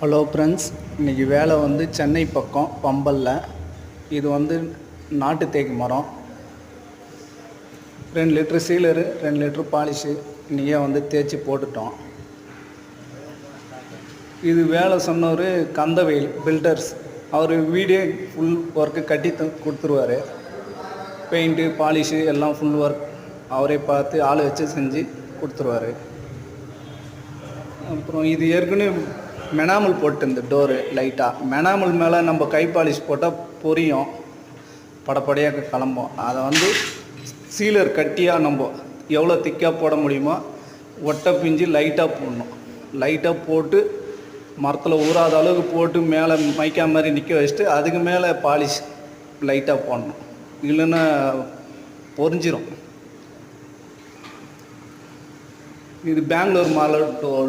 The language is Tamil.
ஹலோ ஃப்ரெண்ட்ஸ், இன்றைக்கி வேலை வந்து சென்னை பக்கம் பம்பலில். இது வந்து நாட்டு தேக்கு மரம். 2 லிட்ரு சீலரு, 2 லிட்ரு பாலிஷு இன்றைக்கே வந்து தேய்ச்சி போட்டுட்டோம். இது வேலை சொன்னவர் கந்தவேல் பில்டர்ஸ். அவர் வீடே ஃபுல் ஒர்க்கு கட்டி கொடுத்துருவார். பெயிண்ட்டு பாலிஷு எல்லாம் ஃபுல் ஒர்க் அவரே பார்த்து ஆள் வச்சு செஞ்சு கொடுத்துருவார். அப்புறம் இது ஏற்கனவே மெனாமல் போட்டு இந்த டோரு லைட்டாக மெனாமல் மேலே நம்ம கை பாலிஷ் போட்டால் பொரியும், படப்படையாக கிளம்போம். அதை வந்து சீலர் கட்டியாக நம்ம எவ்வளோ திக்காக போட முடியுமோ ஒட்டை பிஞ்சு லைட்டாக போடணும். லைட்டாக போட்டு மரத்தில் ஊறாத அளவுக்கு போட்டு மேலே மைக்கா மாதிரி நிற்க வச்சுட்டு அதுக்கு மேலே பாலிஷ் லைட்டாக போடணும், இல்லைன்னா பொரிஞ்சிரும். இது பெங்களூர் மாடல் டோரு.